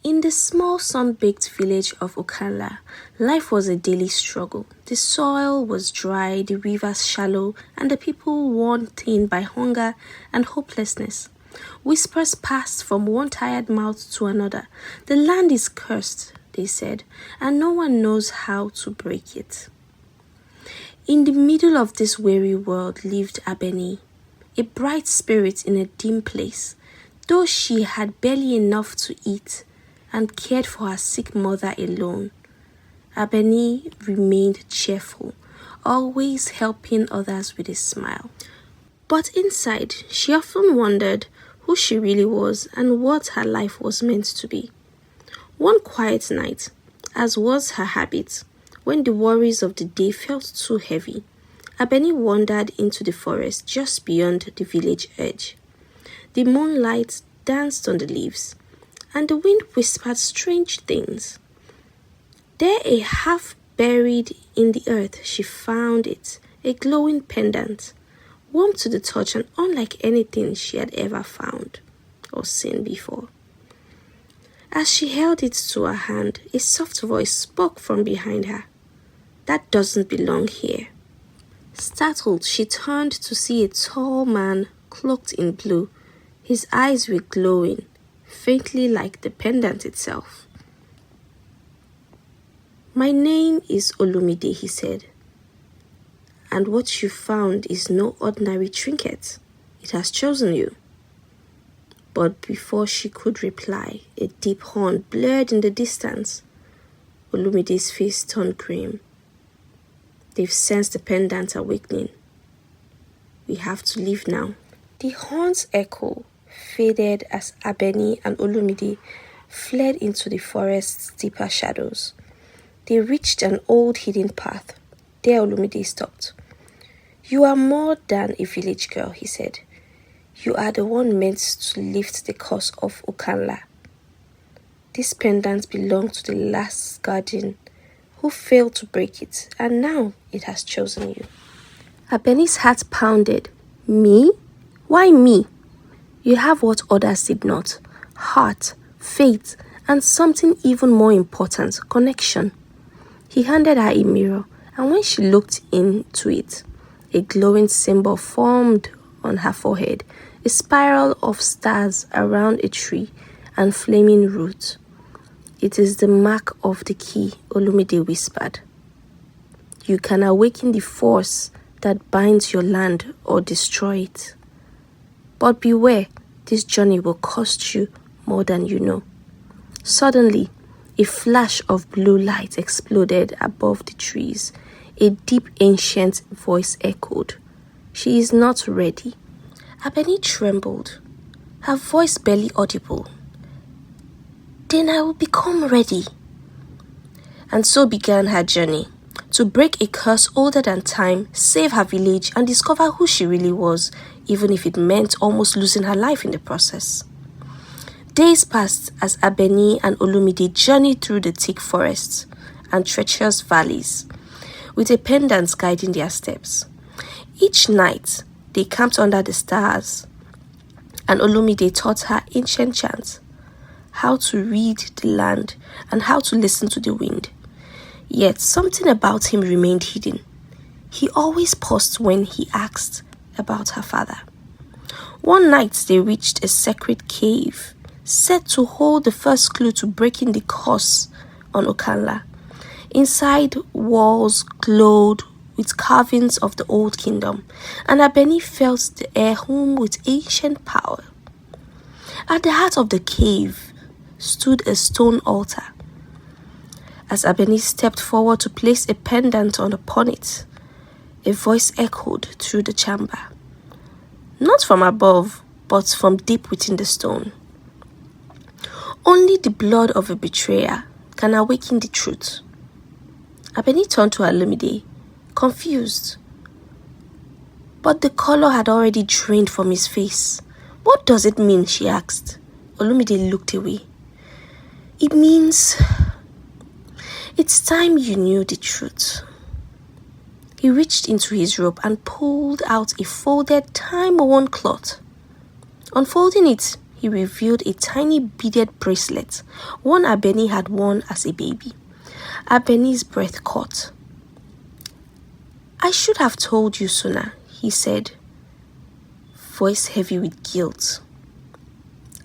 In the small sun-baked village of Oke-Nla, life was a daily struggle. The soil was dry, the rivers shallow, and the people worn thin by hunger and hopelessness. Whispers passed from one tired mouth to another. The land is cursed, they said, and no one knows how to break it. In the middle of this weary world lived Abeni, a bright spirit in a dim place. Though she had barely enough to eat and cared for her sick mother alone, Abeni remained cheerful, always helping others with a smile. But inside, she often wondered who she really was and what her life was meant to be. One quiet night, as was her habit, when the worries of the day felt too heavy, Abeni wandered into the forest just beyond the village edge. The moonlight danced on the leaves, and the wind whispered strange things. There, half buried in the earth, she found it, a glowing pendant, warm to the touch and unlike anything she had ever found or seen before. As she held it to her hand, a soft voice spoke from behind her. "That doesn't belong here." Startled, she turned to see a tall man cloaked in blue. His eyes were glowing, faintly like the pendant itself. "My name is Olumide," he said, "and what you found is no ordinary trinket. It has chosen you." But before she could reply, a deep horn blared in the distance. Olumide's face turned grim. "They've sensed the pendant awakening. We have to leave now." The horn's echo faded as Abeni and Olumide fled into the forest's deeper shadows. They reached an old hidden path. There Olumide stopped. "You are more than a village girl," he said. "You are the one meant to lift the curse of Oke-Nla. This pendant belonged to the last guardian who failed to break it, and now it has chosen you." Abeni's heart pounded. "Me? Why me? You have what others did not: heart, faith, and something even more important, connection." He handed her a mirror, and when she looked into it, a glowing symbol formed on her forehead, a spiral of stars around a tree and flaming roots. "It is the mark of the key," Olumide whispered. "You can awaken the force that binds your land or destroy it. But beware, this journey will cost you more than you know." Suddenly, a flash of blue light exploded above the trees. A deep, ancient voice echoed, "She is not ready." Abeni trembled, her voice barely audible. "Then I will become ready." And so began her journey, to break a curse older than time, save her village, and discover who she really was, even if it meant almost losing her life in the process. Days passed as Abeni and Olumide journeyed through the thick forests and treacherous valleys, with a pendant guiding their steps. Each night, they camped under the stars, and Olumide taught her ancient chants, how to read the land, and how to listen to the wind. Yet something about him remained hidden. He always paused when he asked about her father. One night they reached a sacred cave, said to hold the first clue to breaking the curse on Oke-Nla. Inside, walls glowed with carvings of the old kingdom, and Abeni felt the air hum with ancient power. At the heart of the cave stood a stone altar. As Abeni stepped forward to place a pendant upon it, a voice echoed through the chamber. Not from above, but from deep within the stone. "Only the blood of a betrayer can awaken the truth." Abeni turned to Olumide, confused. But the color had already drained from his face. "What does it mean?" she asked. Olumide looked away. "It means it's time you knew the truth." He reached into his robe and pulled out a folded, time-worn cloth. Unfolding it, he revealed a tiny beaded bracelet, one Abeni had worn as a baby. Abeni's breath caught. "I should have told you sooner," he said, voice heavy with guilt.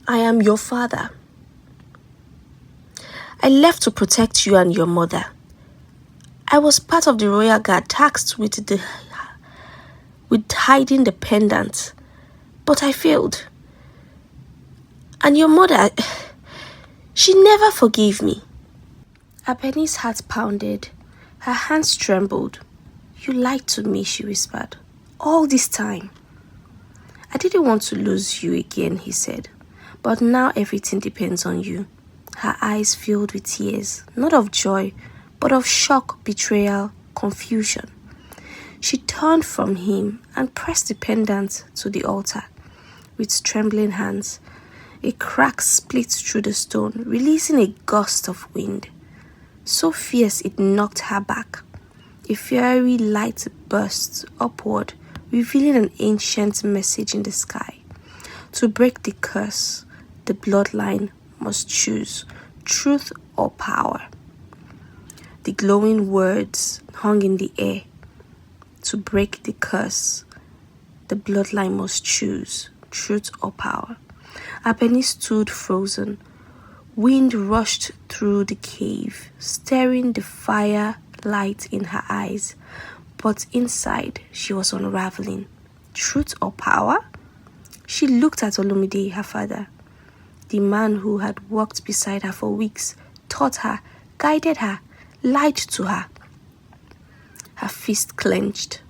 "I am your father. I left to protect you and your mother. I was part of the royal guard tasked with hiding the pendant, but I failed. And your mother, she never forgave me." Abeni's heart pounded. Her hands trembled. "You lied to me," she whispered. "All this time." "I didn't want to lose you again," he said. "But now everything depends on you." Her eyes filled with tears, not of joy, but of shock, betrayal, confusion. She turned from him and pressed the pendant to the altar. With trembling hands, a crack split through the stone, releasing a gust of wind, so fierce it knocked her back. A fiery light burst upward, revealing an ancient message in the sky. To break the curse, the bloodline must choose truth or power. The glowing words hung in the air. To break the curse, the bloodline must choose truth or power. Abeni stood frozen. Wind rushed through the cave, stirring the fire light in her eyes. But inside, she was unraveling. Truth or power? She looked at Olumide, her father, the man who had walked beside her for weeks, taught her, guided her, lied to her. Her fist clenched.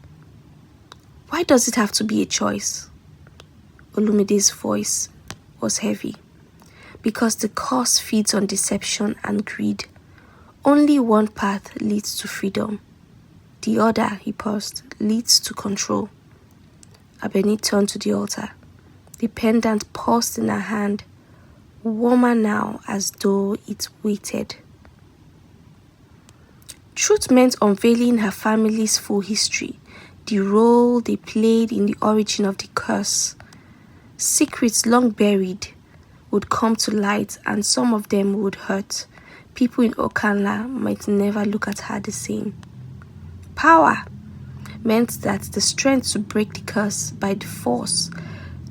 "Why does it have to be a choice?" Olumide's voice was heavy. "Because the curse feeds on deception and greed. Only one path leads to freedom. The other," he paused, "leads to control." Abeni turned to the altar. The pendant paused in her hand, warmer now as though it waited. Truth meant unveiling her family's full history, the role they played in the origin of the curse. Secrets long buried would come to light, and some of them would hurt. People in Oke-Nla might never look at her the same. Power meant that the strength to break the curse by the force,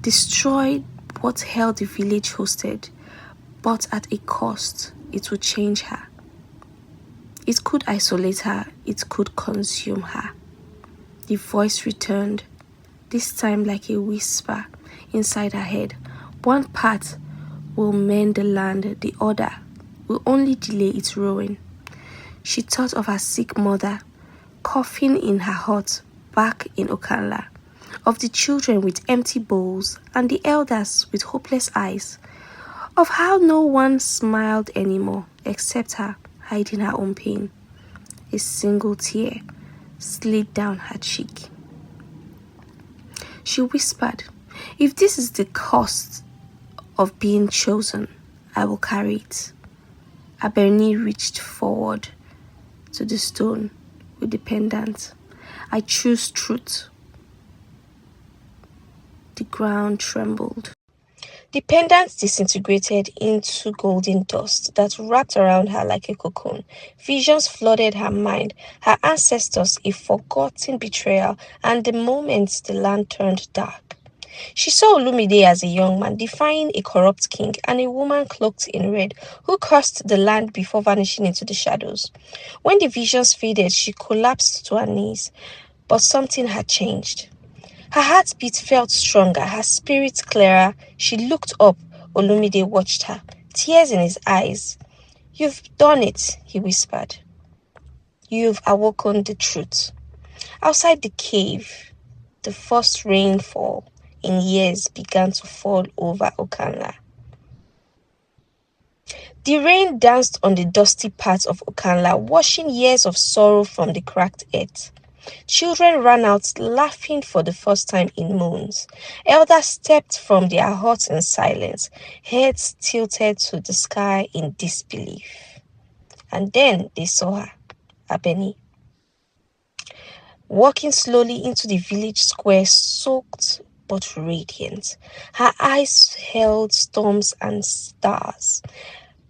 destroy what held the village hosted, but at a cost. It would change her. It could isolate her, it could consume her. The voice returned, this time like a whisper inside her head. One path will mend the land, the other will only delay its ruin. She thought of her sick mother, coughing in her hut back in Oke-Nla, of the children with empty bowls and the elders with hopeless eyes, of how no one smiled anymore except her, hiding her own pain. A single tear slid down her cheek. She whispered, "If this is the cost of being chosen, I will carry it." Abeni reached forward to the stone with the pendant. "I choose truth." The ground trembled. The pendant disintegrated into golden dust that wrapped around her like a cocoon. Visions flooded her mind, her ancestors, a forgotten betrayal, and the moment the land turned dark. She saw Olumide as a young man defying a corrupt king and a woman cloaked in red who cursed the land before vanishing into the shadows. When the visions faded, she collapsed to her knees, but something had changed. Her heartbeat felt stronger, her spirit clearer. She looked up. Olumide watched her, tears in his eyes. "You've done it," he whispered. "You've awoken the truth." Outside the cave, the first rainfall in years began to fall over Oke-Nla. The rain danced on the dusty parts of Oke-Nla, washing years of sorrow from the cracked earth. Children ran out laughing for the first time in moons. Elders stepped from their huts in silence, heads tilted to the sky in disbelief. And then they saw her, Abeni, walking slowly into the village square, soaked but radiant. Her eyes held storms and stars.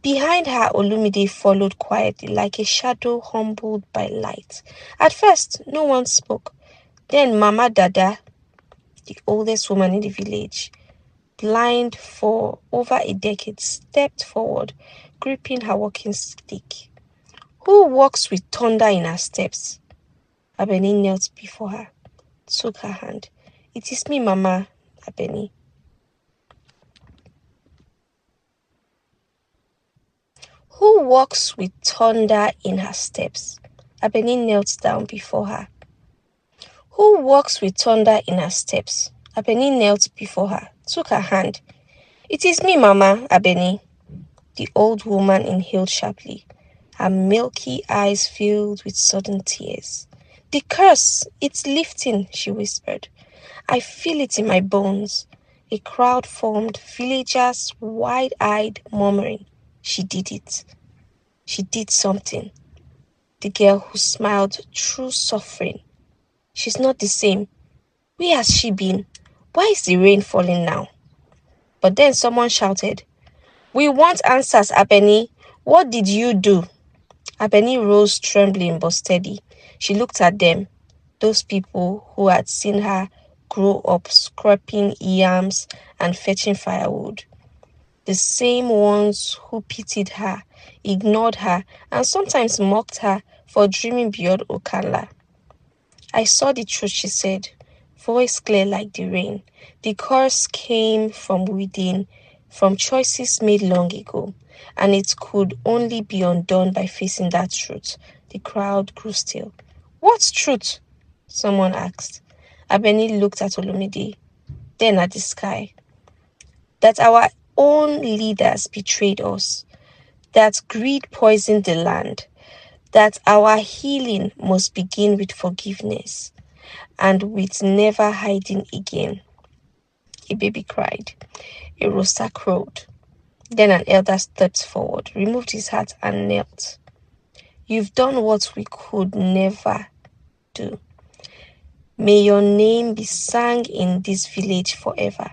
Behind her, Olumide followed quietly, like a shadow humbled by light. At first, no one spoke. Then Mama Dada, the oldest woman in the village, blind for over a decade, stepped forward, gripping her walking stick. Who walks with thunder in her steps? Abeni knelt before her, took her hand. It is me, Mama, Abeni. Who walks with thunder in her steps? Abeni knelt down before her. Who walks with thunder in her steps? Abeni knelt before her, took her hand. It is me, Mama, Abeni. The old woman inhaled sharply, her milky eyes filled with sudden tears. The curse, it's lifting, she whispered. I feel it in my bones. A crowd formed, villagers wide-eyed, murmuring. She did it. She did something. The girl who smiled through suffering. She's not the same. Where has she been? Why is the rain falling now? But then someone shouted, We want answers, Abeni. What did you do? Abeni rose trembling but steady. She looked at them, those people who had seen her grow up scraping yams and fetching firewood. The same ones who pitied her, ignored her, and sometimes mocked her for dreaming beyond Oke-Nla. I saw the truth, she said, voice clear like the rain. The curse came from within, from choices made long ago, and it could only be undone by facing that truth. The crowd grew still. What truth? Someone asked. Abeni looked at Olumide, then at the sky. That our own leaders betrayed us, that greed poisoned the land, that our healing must begin with forgiveness and with never hiding again. A baby cried. A rooster crowed. Then an elder stepped forward, removed his hat and knelt. You've done what we could never do. May your name be sung in this village forever.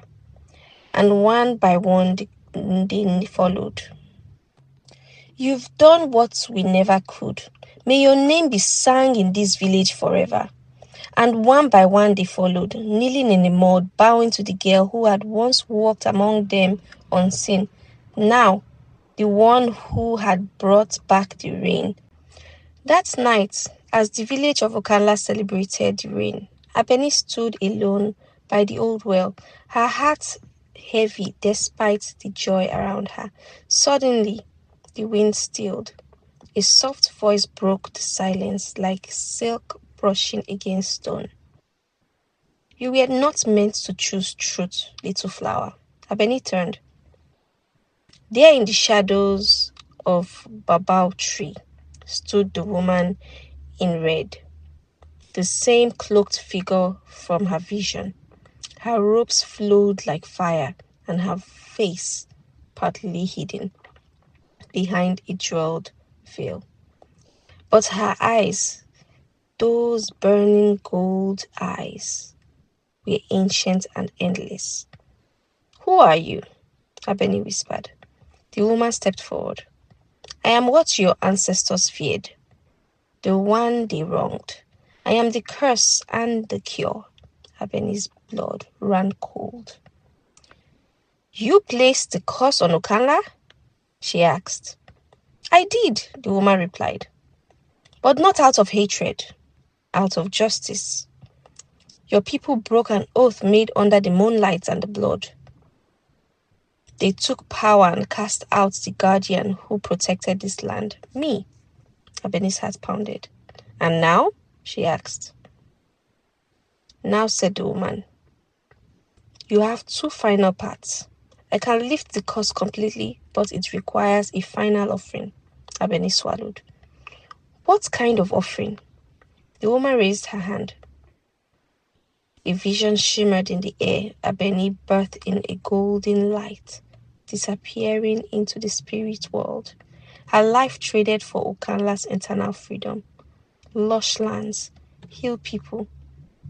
And one by one they followed. You've done what we never could. May your name be sung in this village forever. And one by one they followed, kneeling in the mud, bowing to the girl who had once walked among them unseen. Now, the one who had brought back the rain. That night, as the village of Oke-Nla celebrated the rain, Abeni stood alone by the old well, her heart heavy despite the joy around her. Suddenly, the wind stilled. A soft voice broke the silence like silk brushing against stone. You were not meant to choose truth, little flower. Abeni turned. There in the shadows of Babao tree stood the woman in red, the same cloaked figure from her vision. Her robes flowed like fire, and her face partly hidden behind a jeweled veil. But her eyes, those burning gold eyes, were ancient and endless. Who are you? Abeni whispered. The woman stepped forward. I am what your ancestors feared, the one they wronged. I am the curse and the cure. Abeni's blood ran cold. You placed the curse on Oke-Nla? She asked. I did, the woman replied. But not out of hatred, out of justice. Your people broke an oath made under the moonlight and the blood. They took power and cast out the guardian who protected this land. Me. Abeni's heart pounded. And now? She asked. Now, said the woman, you have two final parts. I can lift the curse completely, but it requires a final offering. Abeni swallowed. What kind of offering? The woman raised her hand. A vision shimmered in the air. Abeni birthed in a golden light, disappearing into the spirit world. Her life traded for Oke-Nla's eternal freedom. Lush lands, healed people,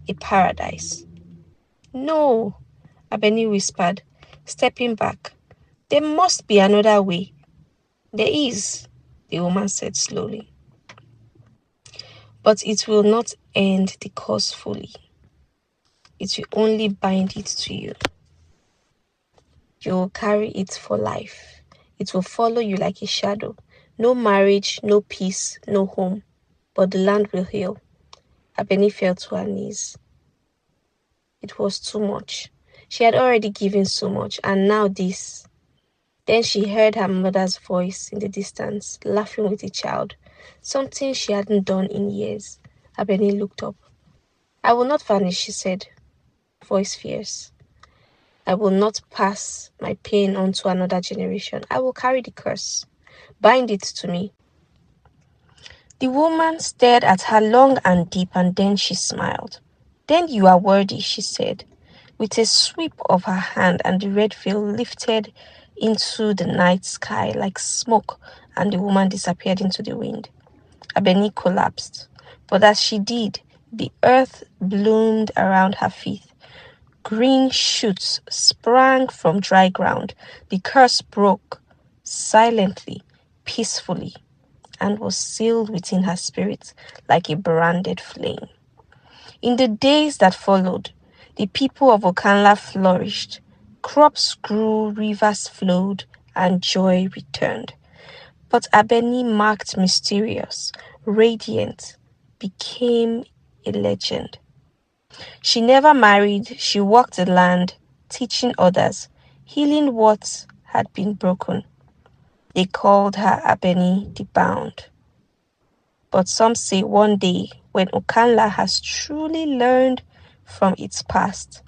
a paradise. No, Abeni whispered, stepping back. There must be another way. There is, the woman said slowly. But it will not end the curse fully. It will only bind it to you. You will carry it for life. It will follow you like a shadow. No marriage, no peace, no home. But the land will heal. Abeni fell to her knees. It was too much. She had already given so much, and now this. Then she heard her mother's voice in the distance, laughing with a child, something she hadn't done in years. Abeni looked up. I will not vanish, she said, voice fierce. I will not pass my pain on to another generation. I will carry the curse. Bind it to me. The woman stared at her long and deep, and then she smiled. Then you are worthy, she said, with a sweep of her hand, and the red veil lifted into the night sky like smoke, and the woman disappeared into the wind. Abeni collapsed, but as she did, the earth bloomed around her feet. Green shoots sprang from dry ground. The curse broke silently, peacefully, and was sealed within her spirit like a branded flame. In the days that followed, the people of Oke-Nla flourished. Crops grew, rivers flowed, and joy returned. But Abeni, marked mysterious, radiant, became a legend. She never married, she walked the land, teaching others, healing what had been broken. They called her Abeni the Bound. But some say one day, when Oke-Nla has truly learned from its past,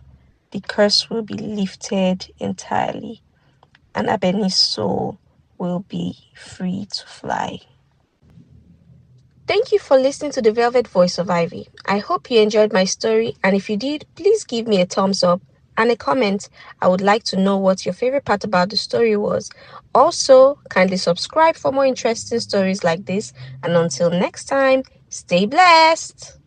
the curse will be lifted entirely, and Abeni's soul will be free to fly. Thank you for listening to the Velvet Voice of Ivy. I hope you enjoyed my story, and if you did, please give me a thumbs up and a comment. I would like to know what your favorite part about the story was. Also, kindly subscribe for more interesting stories like this, and until next time, stay blessed.